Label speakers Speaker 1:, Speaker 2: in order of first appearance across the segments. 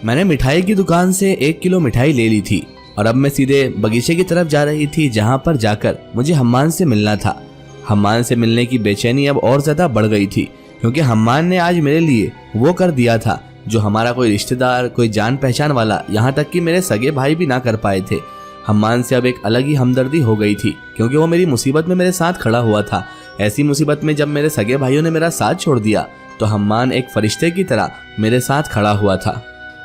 Speaker 1: मैंने मिठाई की दुकान से 1 किलो मिठाई ले ली थी और अब मैं सीधे बगीचे की तरफ जा रही थी, जहाँ पर जाकर मुझे हम्मान से मिलना था। हम्मान से मिलने की बेचैनी अब और ज्यादा बढ़ गई थी, क्योंकि हम्मान ने आज मेरे लिए वो कर दिया था जो हमारा कोई रिश्तेदार, कोई जान पहचान वाला, यहाँ तक कि मेरे सगे भाई भी ना कर पाए थे। हम्मान से अब एक अलग ही हमदर्दी हो गई थी, क्योंकि वो मेरी मुसीबत में मेरे साथ खड़ा हुआ था। ऐसी मुसीबत में जब मेरे सगे भाइयों ने मेरा साथ छोड़ दिया तो हम्मान एक फरिश्ते की तरह मेरे साथ खड़ा हुआ था।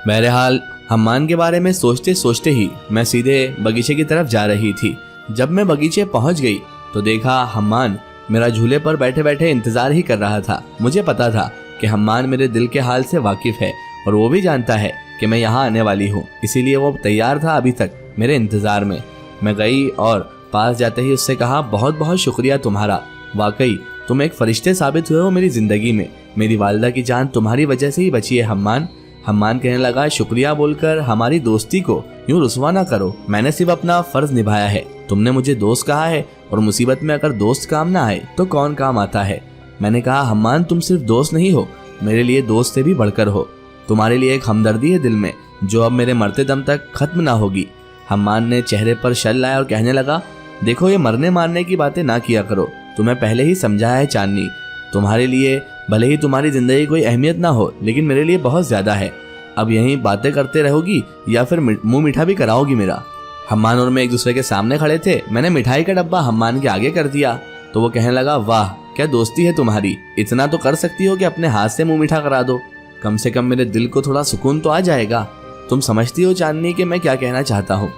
Speaker 1: बहरहाल हम्मान के बारे में सोचते सोचते ही मैं सीधे बगीचे की तरफ जा रही थी। जब मैं बगीचे पहुंच गई तो देखा हम्मान मेरा झूले पर बैठे बैठे इंतजार ही कर रहा था। मुझे पता था कि हम्मान मेरे दिल के हाल से वाकिफ है और वो भी जानता है कि मैं यहाँ आने वाली हूँ, इसीलिए वो तैयार था अभी तक मेरे इंतजार में। मैं गई और पास जाते ही उससे कहा, बहुत बहुत शुक्रिया तुम्हारा, वाकई तुम एक फरिश्ते साबित हुए हो मेरी जिंदगी में। मेरी वालिदा की जान तुम्हारी वजह से ही बची है हम्मान। हम्मान कहने लगा, शुक्रिया बोलकर हमारी दोस्ती को यूं रुसवा ना करो, मैंने सिर्फ अपना फर्ज निभाया है। तुमने मुझे दोस्त कहा है और मुसीबत में अगर दोस्त काम ना आए तो कौन काम आता है। मैंने कहा, हम्मान तुम सिर्फ दोस्त नहीं हो, मेरे लिए दोस्त से भी बढ़कर हो। तुम्हारे लिए एक हमदर्दी है दिल में जो अब मेरे मरते दम तक खत्म ना होगी। हम्मान ने चेहरे पर शल लाया और कहने लगा, देखो ये मरने मारने की बातें ना किया करो, तुम्हें पहले ही समझाया है चांदनी। तुम्हारे लिए भले ही तुम्हारी जिंदगी कोई अहमियत ना हो, लेकिन मेरे लिए बहुत ज्यादा है। अब यहीं बातें करते रहोगी या फिर मुंह मीठा भी कराओगी मेरा। हम्मान और मैं एक दूसरे के सामने खड़े थे। मैंने मिठाई का डब्बा हम्मान के आगे कर दिया तो वो कहने लगा, वाह क्या दोस्ती है तुम्हारी, इतना तो कर सकती हो कि अपने हाथ से मुंह मीठा करा दो, कम से कम मेरे दिल को थोड़ा सुकून तो आ जाएगा। तुम समझती हो चांदनी कि मैं क्या कहना चाहता हूँ।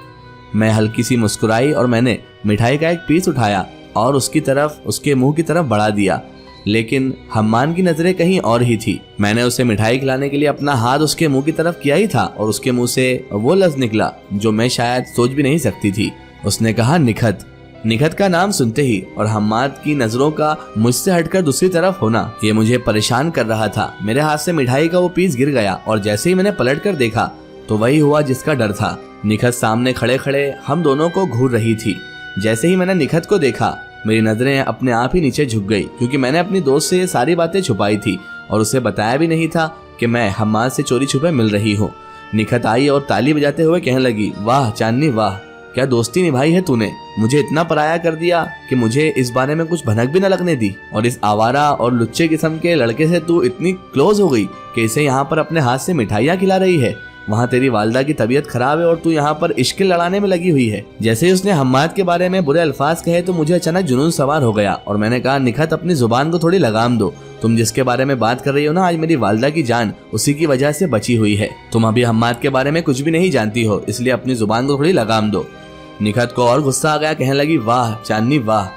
Speaker 1: मैं हल्की सी मुस्कुराई और मैंने मिठाई का एक पीस उठाया और उसके मुंह की तरफ बढ़ा दिया, लेकिन हम्मान की नजरें कहीं और ही थी। मैंने उसे मिठाई खिलाने के लिए अपना हाथ उसके मुंह की तरफ किया ही था और उसके मुंह से वो लफ्ज निकला जो मैं शायद सोच भी नहीं सकती थी। उसने कहा, निखत। निखत का नाम सुनते ही और हम्मान की नजरों का मुझसे हटकर दूसरी तरफ होना, ये मुझे परेशान कर रहा था। मेरे हाथ से मिठाई का वो पीस गिर गया और जैसे ही मैंने पलट कर देखा तो वही हुआ जिसका डर था। निखत सामने खड़े खड़े हम दोनों को घूर रही थी। जैसे ही मैंने निखत को देखा मेरी नजरें अपने आप ही नीचे झुक गई, क्योंकि मैंने अपनी दोस्त से ये सारी बातें छुपाई थी और उसे बताया भी नहीं था कि मैं हम्मान से चोरी छुपे मिल रही हूँ। निखत आई और ताली बजाते हुए कहने लगी, वाह चांदनी वाह, क्या दोस्ती निभाई है तूने, मुझे इतना पराया कर दिया कि मुझे इस बारे में कुछ भनक भी न लगने दी, और इस आवारा और लुच्चे किस्म के लड़के से तू इतनी क्लोज हो गई कि इसे यहाँ पर अपने हाथ से मिठाइयाँ खिला रही है। वहाँ तेरी वालिदा की तबीयत खराब है और तू यहाँ पर इश्क लड़ाने में लगी हुई है। जैसे ही उसने हम्मान के बारे में बुरे अल्फाज कहे तो मुझे अचानक जुनून सवार हो गया और मैंने कहा, निखत अपनी जुबान को थोड़ी लगाम दो, तुम जिसके बारे में बात कर रही हो ना, आज मेरी वालिदा की जान उसी की वजह से बची हुई है। तुम अभी हम्मान के बारे में कुछ भी नहीं जानती हो, इसलिए अपनी जुबान को थोड़ी लगाम दो। निखत को और गुस्सा आ गया, कहने लगी, वाह चांदनी वाह,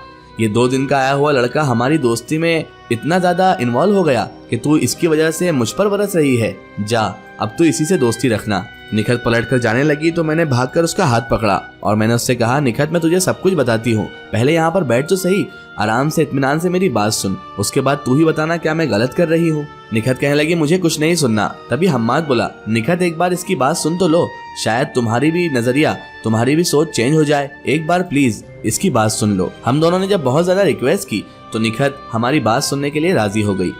Speaker 1: ये 2 दिन का आया हुआ लड़का हमारी दोस्ती में इतना ज्यादा इन्वॉल्व हो गया कि तू इसकी वजह से मुझ पर बरस रही है। जा अब तू इसी से दोस्ती रखना। निखत पलट कर जाने लगी तो मैंने भागकर उसका हाथ पकड़ा और मैंने उससे कहा, निखत मैं तुझे सब कुछ बताती हूँ, पहले यहाँ पर बैठ तो सही, आराम से इत्मीनान से मेरी बात सुन, उसके बाद तू ही बताना क्या मैं गलत कर रही हूँ। निखत कहने लगी, मुझे कुछ नहीं सुनना। तभी हम्मान बोला, निखत एक बार इसकी बात सुन तो लो, शायद तुम्हारी भी नजरिया, तुम्हारी भी सोच चेंज हो जाए, एक बार प्लीज इसकी बात सुन लो। हम दोनों ने जब बहुत ज्यादा रिक्वेस्ट की तो निखत हमारी बात सुनने के लिए राजी हो गई।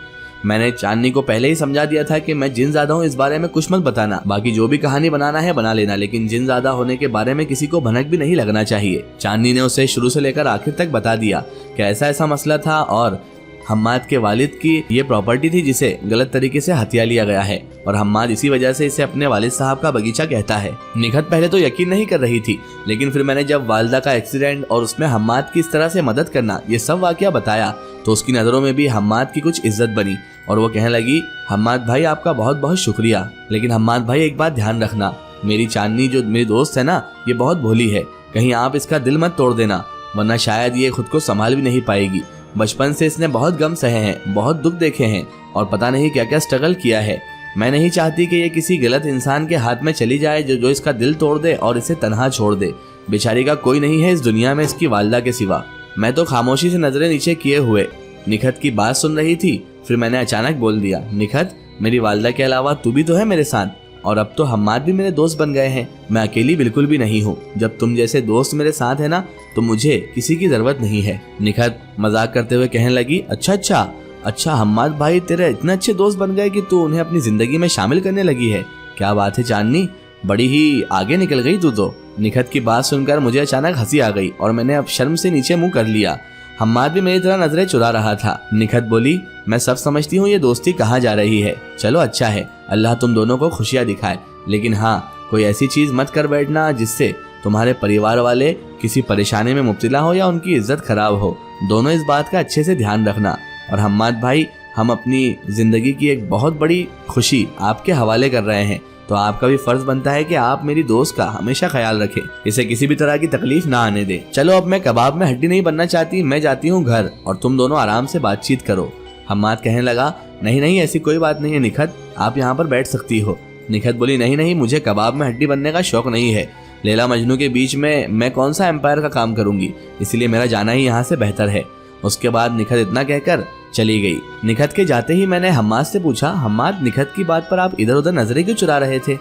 Speaker 1: मैंने चांदनी को पहले ही समझा दिया था कि मैं जिन ज्यादा हूँ इस बारे में कुछ मत बताना, बाकी जो भी कहानी बनाना है बना लेना, लेकिन जिन ज्यादा होने के बारे में किसी को भनक भी नहीं लगना चाहिए। चांदनी ने उसे शुरू से लेकर आखिर तक बता दिया कि ऐसा मसला था और हम्माद के वालिद की ये प्रॉपर्टी थी जिसे गलत तरीके से हथिया लिया गया है और हम्माद इसी वजह से इसे अपने वालिद साहब का बगीचा कहता है। निखत पहले तो यकीन नहीं कर रही थी, लेकिन फिर मैंने जब वालिदा का एक्सीडेंट और उसमें हम्माद की इस तरह से मदद करना, ये सब वाकया बताया तो उसकी नजरों में भी हम्माद की कुछ इज्जत बनी और वो कहने लगी, हम्माद भाई आपका बहुत बहुत शुक्रिया, लेकिन हम्माद भाई एक बात ध्यान रखना, मेरी चांदनी जो मेरी दोस्त है ना, ये बहुत भोली है, कहीं आप इसका दिल मत तोड़ देना, वरना शायद ये खुद को संभाल भी नहीं पाएगी। बचपन से इसने बहुत गम सहे हैं, बहुत दुख देखे हैं और पता नहीं क्या क्या स्ट्रगल किया है। मैं नहीं चाहती कि ये किसी गलत इंसान के हाथ में चली जाए जो इसका दिल तोड़ दे और इसे तन्हा छोड़ दे। बेचारी का कोई नहीं है इस दुनिया में इसकी वालिदा के सिवा। मैं तो खामोशी से नजरें नीचे किए हुए निखत की बात सुन रही थी। फिर मैंने अचानक बोल दिया, निखत मेरी वालिदा के अलावा तू भी तो है मेरे साथ, और अब तो हम्माद भी मेरे दोस्त बन गए हैं। मैं अकेली बिल्कुल भी नहीं हूँ। जब तुम जैसे दोस्त मेरे साथ है ना, तो मुझे किसी की जरूरत नहीं है। निखत मजाक करते हुए कहने लगी, अच्छा हम्माद भाई तेरे इतने अच्छे दोस्त बन गए कि तू उन्हें अपनी जिंदगी में शामिल करने लगी है। क्या बात है चांदनी, बड़ी ही आगे निकल गई तू तो। निखत की बात सुनकर मुझे अचानक हंसी आ गई और मैंने अब शर्म से नीचे मुंह कर लिया। हम्माद भी मेरी तरह नजरें चुरा रहा था। निखत बोली, मैं सब समझती हूँ ये दोस्ती कहाँ जा रही है। चलो अच्छा है, अल्लाह तुम दोनों को खुशियाँ दिखाए, लेकिन हाँ कोई ऐसी चीज मत कर बैठना जिससे तुम्हारे परिवार वाले किसी परेशानी में मुब्तला हो या उनकी इज्जत खराब हो। दोनों इस बात का अच्छे से ध्यान रखना। और हम्माद भाई, हम अपनी जिंदगी की एक बहुत बड़ी खुशी आपके हवाले कर रहे हैं, तो आपका भी फर्ज बनता है कि आप मेरी दोस्त का हमेशा ख्याल रखें, इसे किसी भी तरह की तकलीफ ना आने दे। चलो अब मैं कबाब में हड्डी नहीं बनना चाहती, मैं जाती हूँ घर और तुम दोनों आराम से बातचीत करो। हम्माद कहने लगा, नहीं नहीं ऐसी कोई बात नहीं है निखत, आप यहाँ पर बैठ सकती हो। निखत बोली, नहीं नहीं मुझे कबाब में हड्डी बनने का शौक नहीं है। लैला मजनू के बीच में मैं कौन सा एम्पायर का काम करूंगी, इसलिए मेरा जाना ही यहाँ से बेहतर है। उसके बाद निखत इतना कहकर चली गई। निखत के जाते ही मैंने हम्माद से पूछा, हम्माद निखत की बात पर आप इधर उधर नजरें क्यों चुरा रहे थे?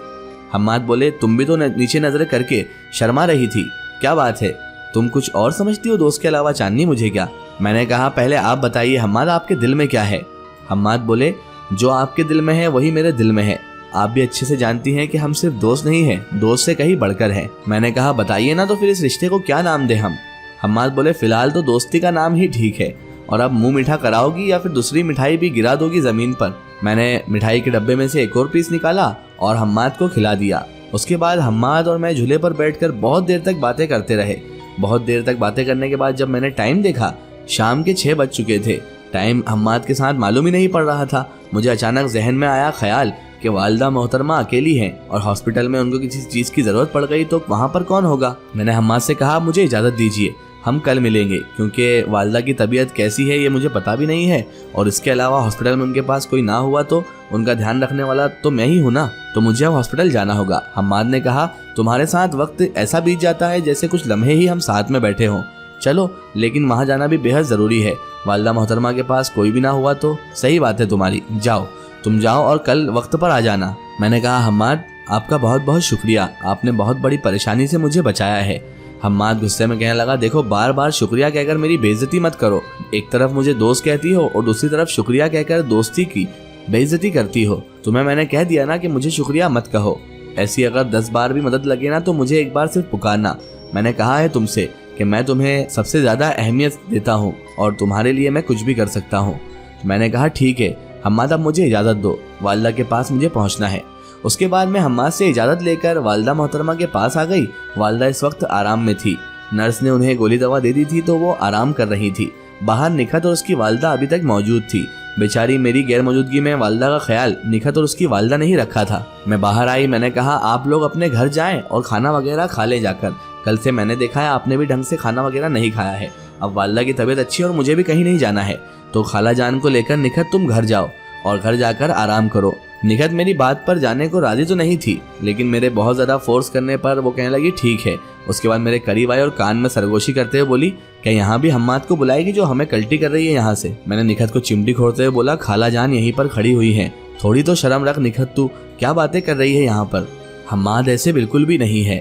Speaker 1: हम्माद बोले, तुम भी तो नीचे नजरें करके शर्मा रही थी, क्या बात है? तुम कुछ और समझती हो दोस्त के अलावा चांदनी मुझे क्या? मैंने कहा, पहले आप बताइए हम्माद, आपके दिल में क्या है? हम्माद बोले, जो आपके दिल में है वही मेरे दिल में है। आप भी अच्छे से जानती हैं कि हम सिर्फ दोस्त नहीं हैं, दोस्त से कहीं बढ़कर हैं। मैंने कहा, बताइए ना, तो फिर इस रिश्ते को क्या नाम दें हम? हम्माद बोले, फिलहाल तो दोस्ती का नाम ही ठीक है, और अब मुंह मीठा कराओगी या फिर दूसरी मिठाई भी गिरा दोगी जमीन पर? मैंने मिठाई के डब्बे में से एक और पीस निकाला और हम्माद को खिला दिया। उसके बाद हम्माद और मैं झूले पर बैठकर बहुत देर तक बातें करते रहे। बहुत देर तक बातें करने के बाद जब मैंने टाइम देखा, शाम के 6 बज चुके थे। टाइम हम्माद के साथ मालूम ही नहीं पड़ रहा था। मुझे अचानक जहन में आया ख्याल कि वालिदा मोहतरमा अकेली हैं और हॉस्पिटल में उनको किसी चीज की जरूरत पड़ गई तो वहाँ पर कौन होगा। मैंने हम्माद से कहा, मुझे इजाजत दीजिए, हम कल मिलेंगे, क्योंकि वालिदा की तबीयत कैसी है ये मुझे पता भी नहीं है, और इसके अलावा हॉस्पिटल में उनके पास कोई ना हुआ तो उनका ध्यान रखने वाला तो मैं ही हूँ ना, तो मुझे अब हॉस्पिटल जाना होगा। हम्माद ने कहा, तुम्हारे साथ वक्त ऐसा बीत जाता है जैसे कुछ लम्हे ही हम साथ में बैठे हों। चलो, लेकिन वहाँ जाना भी बेहद ज़रूरी है। वालिदा मोहतरमा के पास कोई भी ना हुआ तो सही बात है तुम्हारी, जाओ, तुम जाओ और कल वक्त पर आ जाना। मैंने कहा, हम्माद आपका बहुत बहुत शुक्रिया, आपने बहुत बड़ी परेशानी से मुझे बचाया है। हम्माद गुस्से में कहने लगा, देखो बार बार शुक्रिया कहकर मेरी बेइज्जती मत करो। एक तरफ मुझे दोस्त कहती हो और दूसरी तरफ शुक्रिया कहकर दोस्ती की बेइज्जती करती हो। तुम्हें मैंने कह दिया ना कि मुझे शुक्रिया मत कहो। ऐसी अगर 10 बार भी मदद लगे ना तो मुझे एक बार सिर्फ पुकारना। मैंने कहा है तुमसे कि मैं तुम्हें सबसे ज्यादा अहमियत देता हूँ और तुम्हारे लिए मैं कुछ भी कर सकता हूँ। मैंने कहा, ठीक है हम्माद, अब मुझे इजाजत दो, वालिदा के पास मुझे पहुँचना है। उसके बाद मैं हम्माद से इजाज़त लेकर वालिदा मोहतरमा के पास आ गई। वालिदा इस वक्त आराम में थी। नर्स ने उन्हें गोली दवा दे दी थी तो वो आराम कर रही थी। बाहर निखत और उसकी वालिदा अभी तक मौजूद थी। बेचारी मेरी गैर मौजूदगी में वालिदा का ख्याल निखत और उसकी वालिदा ने ही रखा था। मैं बाहर आई, मैंने कहा, आप लोग अपने घर जाएं और खाना वगैरह खा ले जाकर। कल से मैंने देखा है आपने भी ढंग से खाना वगैरह नहीं खाया है। अब वालिदा की तबीयत अच्छी है और मुझे भी कहीं नहीं जाना है, तो खाला जान को लेकर निखत तुम घर जाओ और घर जाकर आराम करो। निखत मेरी बात पर जाने को राजी तो नहीं थी, लेकिन मेरे बहुत ज़्यादा फोर्स करने पर वो कहने लगी ठीक है। उसके बाद मेरे करीब आई और कान में सरगोशी करते हुए बोली, क्या यहाँ भी हम्माद को बुलाएगी जो हमें कल्टी कर रही है यहाँ से? मैंने निखत को चिमटी खोड़ते हुए बोला, खाला जान यहीं पर खड़ी हुई है, थोड़ी तो शर्म रख निखत, तू क्या बातें कर रही है यहाँ पर? हम्माद ऐसे बिल्कुल भी नहीं है।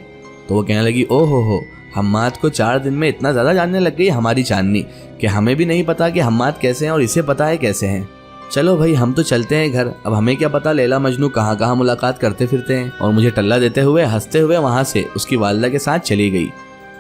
Speaker 1: तो वो कहने लगी, ओ हो, हम्माद को 4 दिन में इतना ज़्यादा जानने लग गई हमारी चांदनी कि हमें भी नहीं पता कि हम्माद कैसे हैं और इसे पता है कैसे हैं। चलो भाई हम तो चलते हैं घर, अब हमें क्या पता लैला मजनू कहाँ कहाँ मुलाकात करते फिरते हैं। और मुझे टल्ला देते हुए हंसते हुए वहाँ से उसकी वालिदा के साथ चली गई।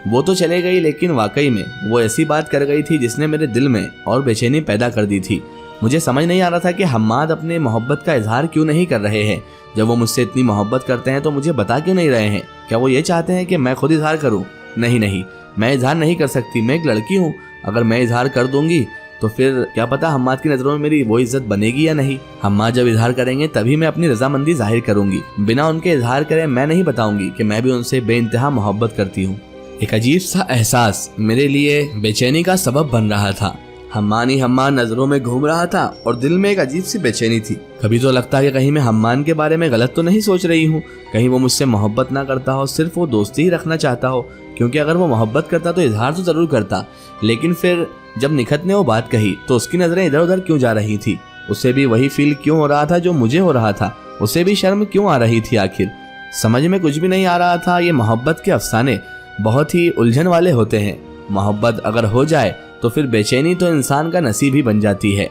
Speaker 1: वो तो चले गई, लेकिन वाकई में वो ऐसी बात कर गई थी जिसने मेरे दिल में और बेचैनी पैदा कर दी थी। मुझे समझ नहीं आ रहा था कि हम्माद अपने मोहब्बत का इजहार क्यों नहीं कर रहे हैं। जब वो मुझसे इतनी मोहब्बत करते हैं तो मुझे बता क्यों नहीं रहे हैं? क्या वो ये चाहते हैं कि मैं खुद इजहार करूँ? नहीं, मैं इजहार नहीं कर सकती, मैं एक लड़की हूँ। अगर मैं इजहार कर दूंगी तो फिर क्या पता हम्माद की नज़रों में मेरी वो इज्जत बनेगी या नहीं। हम्माद जब इजहार करेंगे तभी मैं अपनी रजामंदी जाहिर करूंगी। बिना उनके इजहार करे मैं नहीं बताऊंगी कि मैं भी उनसे बेइंतहा मोहब्बत करती हूँ। एक अजीब सा एहसास मेरे लिए बेचैनी का सबब बन रहा था। हम्मान ही हम्मान नजरों में घूम रहा था और दिल में एक अजीब सी बेचैनी थी। कभी तो लगता है कि कहीं मैं हम्मान के बारे में गलत तो नहीं सोच रही हूँ, कहीं वो मुझसे मोहब्बत ना करता हो, सिर्फ वो दोस्ती ही रखना चाहता हो। क्योंकि अगर वो मोहब्बत करता तो इजहार तो जरूर करता। लेकिन फिर जब निखत ने वो बात कही तो उसकी नजरें इधर उधर क्यों जा रही थी? उसे भी वही फील क्यों हो रहा था जो मुझे हो रहा था? उसे भी शर्म क्यों आ रही थी? आखिर समझ में कुछ भी नहीं आ रहा था। ये मोहब्बत के अफसाने बहुत ही उलझन वाले होते हैं। मोहब्बत अगर हो जाए तो फिर बेचैनी तो इंसान का नसीब ही बन जाती है।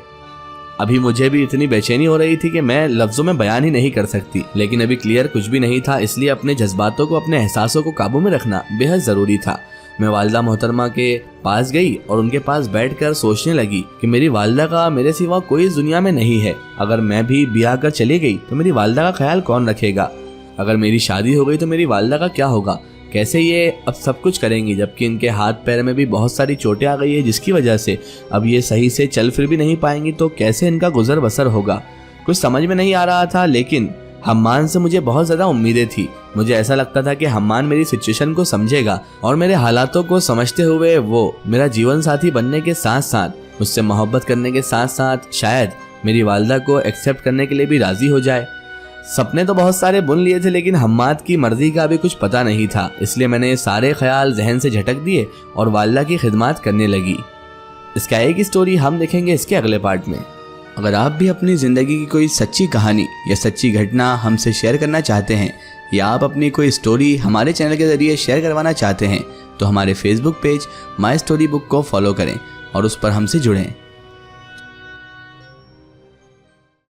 Speaker 1: अभी मुझे भी इतनी बेचैनी हो रही थी कि मैं लफ्जों में बयान ही नहीं कर सकती, लेकिन अभी क्लियर कुछ भी नहीं था, इसलिए अपने जज्बातों को, अपने एहसासों को काबू में रखना बेहद जरूरी था। मैं वालिदा मोहतरमा के पास गई और उनके पास बैठकर सोचने लगी कि मेरी वालिदा का मेरे सिवा कोई इस दुनिया में नहीं है। अगर मैं भी ब्याह कर चली गई तो मेरी वालिदा का ख्याल कौन रखेगा? अगर मेरी शादी हो गई तो मेरी वालिदा का क्या होगा? कैसे ये अब सब कुछ करेंगी, जबकि इनके हाथ पैर में भी बहुत सारी चोटें आ गई है, जिसकी वजह से अब ये सही से चल फिर भी नहीं पाएंगी। तो कैसे इनका गुजर बसर होगा? कुछ समझ में नहीं आ रहा था, लेकिन हम्मान से मुझे बहुत ज़्यादा उम्मीदें थी। मुझे ऐसा लगता था कि हम्मान मेरी सिचुएशन को समझेगा और मेरे हालातों को समझते हुए वो मेरा जीवन साथी बनने के साथ साथ, मुझसे मोहब्बत करने के साथ साथ शायद मेरी वालिदा को एक्सेप्ट करने के लिए भी राज़ी हो जाए। सपने तो बहुत सारे बुन लिए थे, लेकिन हम्माद की मर्जी का भी कुछ पता नहीं था, इसलिए मैंने सारे ख्याल जहन से झटक दिए और वालिदा की खिदमत करने लगी। इसका एक स्टोरी हम देखेंगे इसके अगले पार्ट में।
Speaker 2: अगर आप भी अपनी ज़िंदगी की कोई सच्ची कहानी या सच्ची घटना हमसे शेयर करना चाहते हैं, या आप अपनी कोई स्टोरी हमारे चैनल के ज़रिए शेयर करवाना चाहते हैं, तो हमारे Facebook page my story book को फॉलो करें और उस पर हमसे जुड़ें।